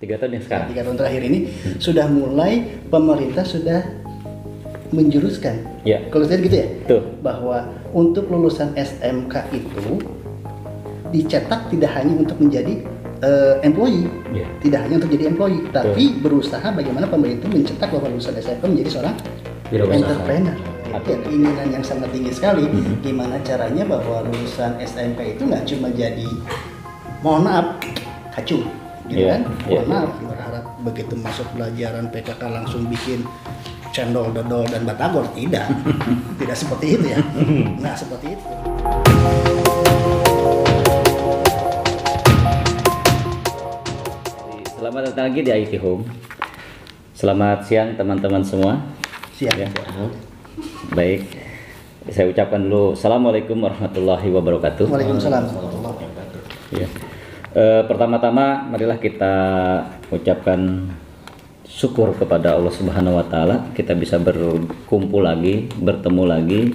3 tahun yang sekarang. 3 tahun terakhir ini sudah mulai pemerintah sudah menjuruskan. Ya. Kalau saya gitu ya, Tuh. bahwa untuk lulusan SMK itu dicetak tidak hanya untuk menjadi employee, Ya. tidak hanya untuk jadi employee, tapi berusaha bagaimana pemerintah mencetak bahwa lulusan SMK menjadi seorang Wirausaha. entrepreneur. Itu ya keinginan yang sangat tinggi sekali. Gimana caranya bahwa lulusan SMK itu nggak cuma jadi, mohon maaf, kacu, gitu Iya, kan? iya. Mohon maaf, berharap begitu masuk pelajaran PKK langsung bikin cendol, dodol, dan batagor. Tidak, tidak seperti itu ya. Nggak seperti itu. Selamat datang lagi di IT Home. Selamat siang teman-teman semua. Siap. Ya. Baik, saya ucapkan dulu Assalamualaikum warahmatullahi wabarakatuh. Waalaikumsalam. Ya. Pertama-tama marilah kita ucapkan syukur kepada Allah Subhanahu wa taala kita bisa berkumpul lagi, bertemu lagi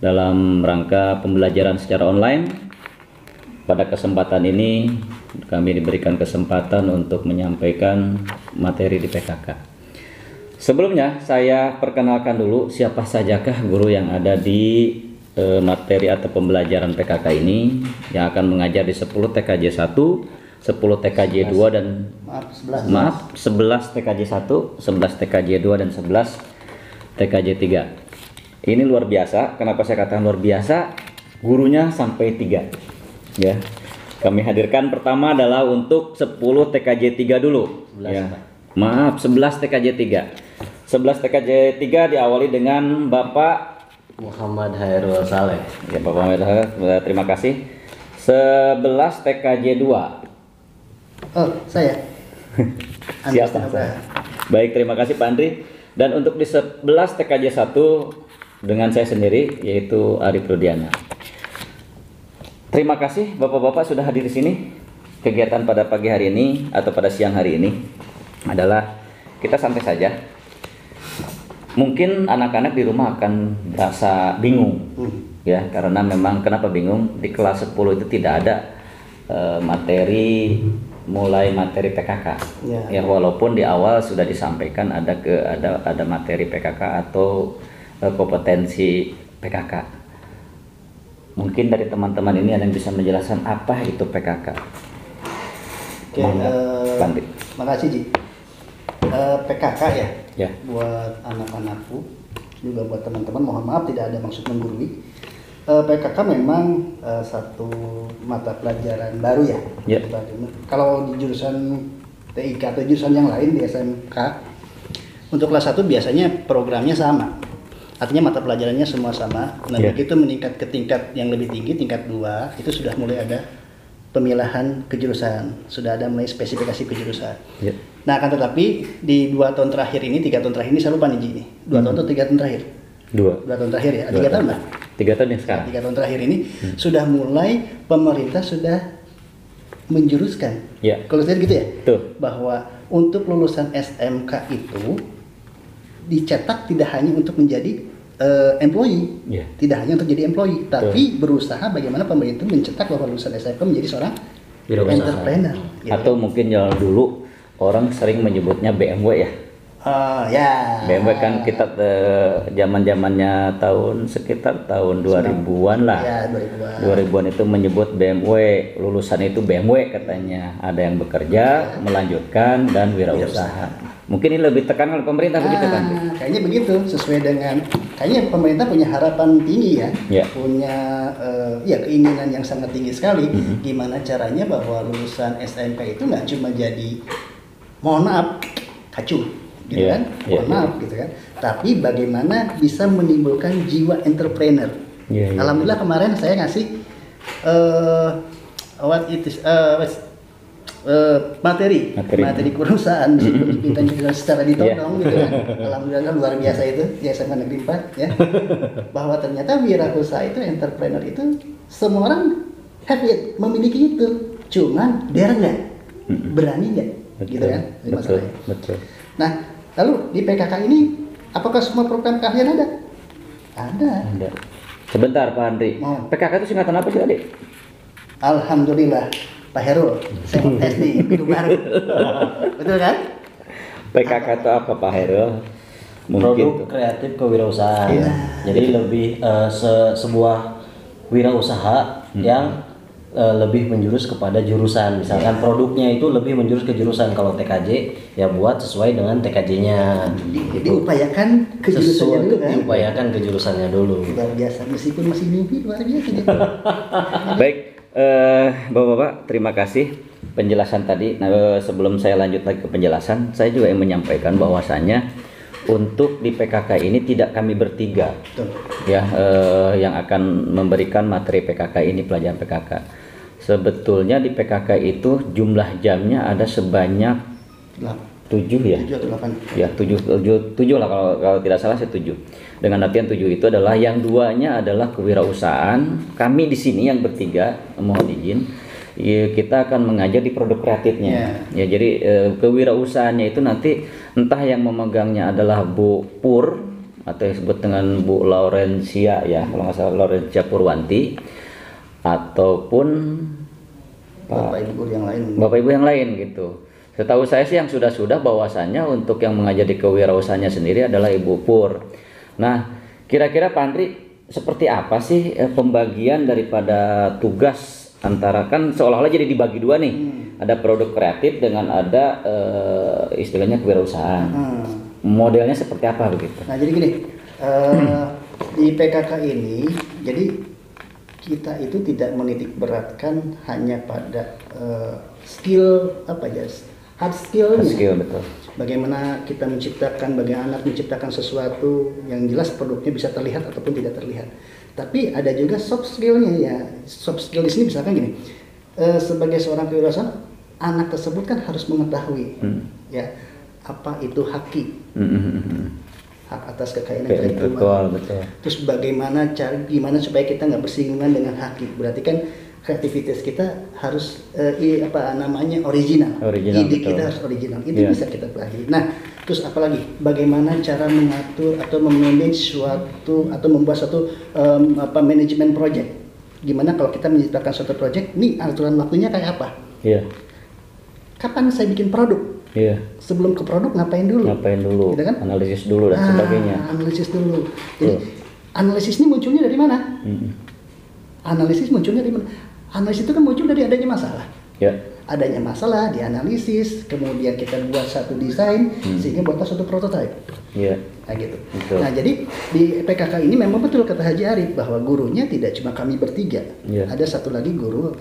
dalam rangka pembelajaran secara online. Pada kesempatan ini kami diberikan kesempatan untuk menyampaikan materi di PKK. Sebelumnya saya perkenalkan dulu siapa sajakah guru yang ada di materi atau pembelajaran PKK ini yang akan mengajar di 10 TKJ 1, 10 TKJ 2 dan 11 TKJ 1, 11 TKJ 2 dan 11 TKJ 3. Ini luar biasa. Kenapa saya katakan luar biasa? Gurunya sampai 3. Ya. Kami hadirkan pertama adalah untuk 10 TKJ 3 dulu. 11, ya. Pak. Maaf, 11 TKJ 3. 11 TKJ 3 diawali dengan Bapak Muhammad Hairul Saleh. ya, Bapak Muhammad Hairul, terima kasih. 11 TKJ 2. Oh, saya. Siapa? Baik, terima kasih Pak Andri. Dan untuk di 11 TKJ 1 dengan saya sendiri yaitu Arif Rudiana. Terima kasih Bapak-bapak sudah hadir di sini. Kegiatan pada pagi hari ini atau pada siang hari ini adalah kita santai saja. Mungkin anak-anak di rumah akan merasa bingung, ya, karena memang kenapa bingung? Di kelas 10 itu tidak ada materi PKK. Ya, walaupun di awal sudah disampaikan ada materi PKK atau kompetensi PKK. Mungkin dari teman-teman ini ada yang bisa menjelaskan apa itu PKK. Oke, makasih Ji. PKK ya, buat anak-anakku, juga buat teman-teman, mohon maaf tidak ada maksud menggurui. PKK memang satu mata pelajaran baru ya. Kalau di jurusan TIK atau jurusan yang lain di SMK, untuk kelas 1 biasanya programnya sama. Artinya mata pelajarannya semua sama. Nah, begitu meningkat ke tingkat yang lebih tinggi, tingkat 2, itu sudah mulai ada pemilahan kejurusan, sudah ada mulai spesifikasi kejurusan. Nah, akan tetapi di 2 tahun terakhir ini, 3 tahun terakhir ini, saya lupa nih Ji, 2 tahun atau 3 tahun terakhir? 2 tahun terakhir ya, 3 tahun lah. 3 tahun yang sekarang. 3 tahun terakhir ini sudah mulai pemerintah sudah menjuruskan. Kalau saya gitu ya, bahwa untuk lulusan SMK itu dicetak tidak hanya untuk menjadi employee, tidak hanya untuk jadi employee, tapi berusaha bagaimana pemerintah mencetak bahwa lulusan SMK menjadi seorang entrepreneur. Gitu. Atau mungkin kalau dulu orang sering menyebutnya BMW ya. BMW kan kita zaman-zamannya sekitar tahun 2000-an lah. 2000-an itu menyebut BMW, lulusan itu BMW katanya. Ada yang bekerja, melanjutkan dan wirausaha. Mungkin ini lebih tekan oleh pemerintah begitu kan? Kayaknya begitu, sesuai dengan kayaknya pemerintah punya harapan tinggi ya, punya keinginan yang sangat tinggi sekali. Gimana caranya bahwa lulusan SMK itu nggak cuma jadi, mohon maaf, kacu, gitu kan? Mohon maaf, gitu kan? Tapi bagaimana bisa menimbulkan jiwa entrepreneur. Alhamdulillah kemarin saya ngasih materi perusahaan kita juga secara ditodong gitu kan. Alhamdulillah luar biasa itu ya, SMA Negeri 4 ya. Bahwa ternyata wirausaha itu, entrepreneur itu semua orang happy memiliki itu, cuman dare nggak, berani nggak, gitu kan masalahnya. Nah, lalu di PKK ini apakah semua program keahlian ada? Ada. Sebentar Pak Andri, PKK itu singkatan apa sih Adik? Alhamdulillah, Pak Herul, saya mau tes nih, guru baru. Betul kan? PKK itu apa Pak Herul? Produk kreatif kewirausahaan. Iya. Jadi lebih sebuah wirausaha yang lebih menjurus kepada jurusan. Misalkan produknya itu lebih menjurus ke jurusan. Kalau TKJ ya buat sesuai dengan TKJ-nya. Jadi upayakan ke jurusannya dulu kan? Diupayakan ke jurusannya dulu. Luar biasa, meskipun masih mimpi luar biasa gitu. Baik, Bapak-bapak, terima kasih penjelasan tadi. Nah, sebelum saya lanjut lagi ke penjelasan, saya juga ingin menyampaikan bahwasannya untuk di PKK ini tidak kami bertiga, Betul. ya, yang akan memberikan materi PKK ini, pelajaran PKK. Sebetulnya di PKK itu jumlah jamnya ada sebanyak 7 ya. 7 atau 8. Ya, 7 lah kalau tidak salah, saya 7. Dengan artian 7 itu adalah yang 2-nya adalah kewirausahaan. Kami di sini yang bertiga, mohon izin, ya, kita akan mengajar di produk kreatifnya. Ya, jadi kewirausahaannya itu nanti entah yang memegangnya adalah Bu Pur atau yang disebut dengan Bu Laurencia ya, kalau nggak salah Laurencia Purwanti, ataupun Bapak Ibu guru yang lain. Bapak Ibu yang lain gitu. Setahu saya sih yang sudah bahwasannya untuk yang mengajar di kewirausahaannya sendiri adalah Ibu Pur. Nah, kira-kira Pak Andri seperti apa sih pembagian daripada tugas antara, kan seolah-olah jadi dibagi dua nih. Ada produk kreatif dengan ada istilahnya kewirausahaan. Modelnya seperti apa begitu? Nah, jadi gini, di PKK ini, jadi kita itu tidak menitik beratkan hanya pada skill apa ya, hard skill, Betul. bagaimana kita menciptakan, bagaimana anak menciptakan sesuatu yang jelas produknya bisa terlihat ataupun tidak terlihat. Tapi ada juga soft skillnya ya. Soft skill di sini misalkan gini, sebagai seorang kewirausahaan, anak tersebut kan harus mengetahui ya apa itu haki, hak atas kekayaan intelektual. Betul. Terus gimana supaya kita nggak bersinggungan dengan haki. Berarti kan kreativitas kita harus original. Ide Betul. kita harus original. Itu bisa kita pelajari. Nah, terus apalagi bagaimana cara mengatur atau memanage suatu atau membuat suatu manajemen project. Gimana kalau kita menciptakan suatu project, nih aturan waktunya kayak apa? Iya. Kapan saya bikin produk? Iya. Sebelum ke produk ngapain dulu? Gitu kan? Analisis dulu dan sebagainya. Analisis dulu. Jadi analisis ini munculnya dari mana? Analisis munculnya dari mana? Analisis itu kan muncul dari adanya masalah. Ya. Adanya masalah, dianalisis, kemudian kita buat satu desain sehingga buatlah suatu prototipe. Iya. Nah gitu. Betul. Nah jadi di PKK ini memang betul kata Haji Arif bahwa gurunya tidak cuma kami bertiga. Iya. Ada satu lagi guru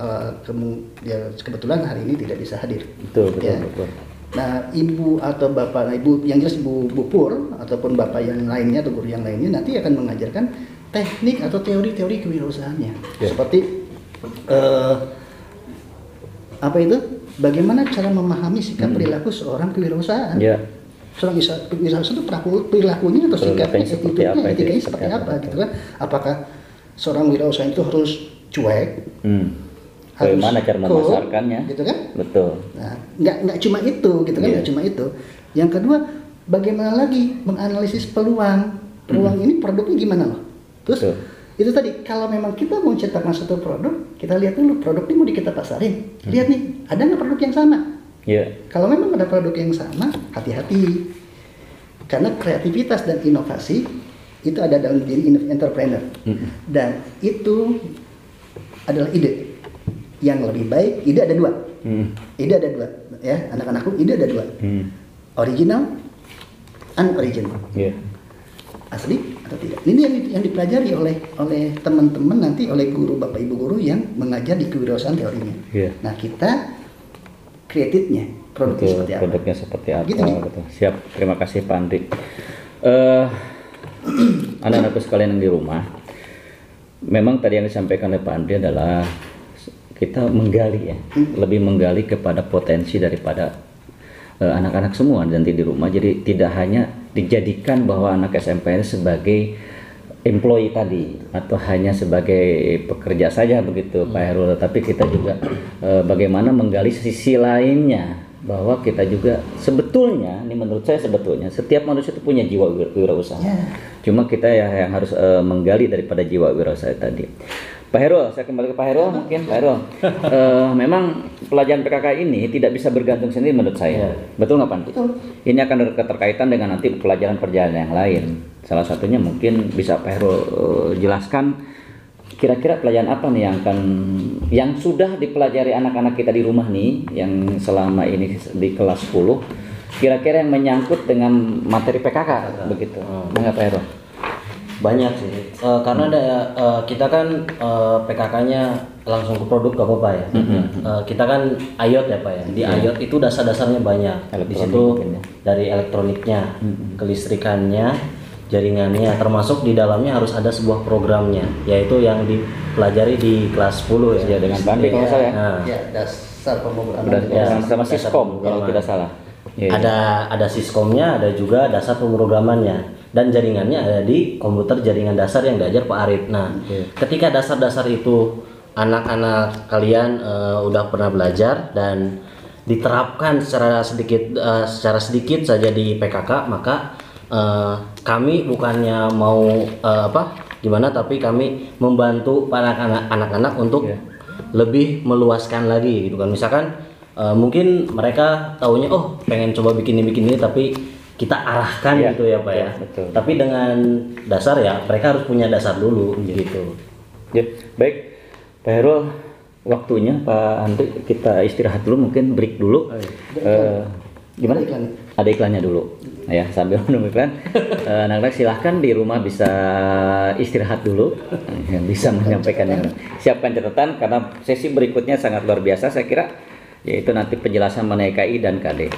kebetulan hari ini tidak bisa hadir. Betul. Nah, ibu atau bapak, ibu yang jelas ibu Pur ataupun bapak yang lainnya atau guru yang lainnya nanti akan mengajarkan teknik atau teori-teori kewirausahaannya. Ya. Seperti apa itu? Bagaimana cara memahami sikap perilaku seorang kewirausahaan? Ya. Seorang kewirausahaan itu perilakunya atau sikapnya, etikanya seperti apa gitu kan? Apakah seorang wirausahaan itu harus cuek? Bagaimana cara memasarkannya? Gitu kan? Betul. Nah, nggak cuma itu, gitu kan? Nggak cuma itu. Yang kedua, bagaimana lagi menganalisis peluang? Peluang ini produknya gimana loh? Terus itu tadi, kalau memang kita mau menciptakan satu produk, kita lihat dulu produk ini mau kita pasarin. Lihat nih, ada nggak produk yang sama? Iya. Kalau memang ada produk yang sama, hati-hati. Karena kreativitas dan inovasi itu ada dalam diri entrepreneur. Dan itu adalah ide. Yang lebih baik, ide ada dua. Ide ada dua, ya anak-anakku, ide ada dua. Original, unoriginal. Iya. Asli atau tidak. Ini yang dipelajari oleh teman-teman nanti, oleh guru, bapak ibu guru yang mengajar di kewirausahaan teorinya. Iya. Nah kita kreatifnya, produknya seperti apa? Produknya seperti apa? Gitu. Betul. Siap. Terima kasih Pak Andri. Anak-anakku sekalian yang di rumah, memang tadi yang disampaikan oleh Pak Andri adalah kita menggali ya, lebih menggali kepada potensi daripada anak-anak semua nanti di rumah. Jadi tidak hanya dijadikan bahwa anak SMP ini sebagai employee tadi atau hanya sebagai pekerja saja begitu Pak Herul, tapi kita juga bagaimana menggali sisi lainnya, bahwa kita juga sebetulnya, ini menurut saya sebetulnya setiap manusia itu punya jiwa wirausaha. Cuma kita ya yang harus menggali daripada jiwa wirausaha tadi. Pak Herul, saya kembali ke Pak Herul mungkin. Pak Herul, memang pelajaran PKK ini tidak bisa bergantung sendiri menurut saya. Betul nggak Pak? Betul. Ini akan berketerkaitan dengan nanti pelajaran perjalanan yang lain. Salah satunya mungkin bisa Pak Herul jelaskan kira-kira pelajaran apa nih yang sudah dipelajari anak-anak kita di rumah nih, yang selama ini di kelas 10, kira-kira yang menyangkut dengan materi PKK begitu. Mengapa Pak Herul? Banyak sih, karena kita kan PKK-nya langsung ke produk gak apa-apa ya. Kita kan IOT ya Pak ya. Di IOT itu dasar-dasarnya banyak. Di situ dari elektroniknya, kelistrikannya, jaringannya, termasuk di dalamnya harus ada sebuah programnya, yaitu yang dipelajari di kelas 10 ya. Dengan Pak Andi kalau salah ya. Ya, dasar pemrograman. Sama Siskom kalau tidak salah. Ada Siskomnya, ada juga dasar pemrogramannya. Dan jaringannya ada di komputer jaringan dasar yang diajar Pak Arif. Nah, ketika dasar-dasar itu anak-anak kalian udah pernah belajar dan diterapkan secara sedikit saja di PKK, maka kami bukannya mau gimana, tapi kami membantu para anak-anak untuk lebih meluaskan lagi gitu kan. Misalkan mungkin mereka taunya pengen coba bikin ini tapi kita arahkan gitu ya Pak ya. Betul. Tapi dengan dasar ya mereka harus punya dasar dulu gitu. Ya, baik Pak Herul, waktunya Pak Andri kita istirahat dulu, mungkin break dulu. Gimana? Ada iklannya dulu. Nah, ya, sambil menunggu iklan, anak-anak silahkan di rumah bisa istirahat dulu, bisa menyampaikan yang siapkan catatan karena sesi berikutnya sangat luar biasa saya kira, yaitu nanti penjelasan mengenai KI dan KD.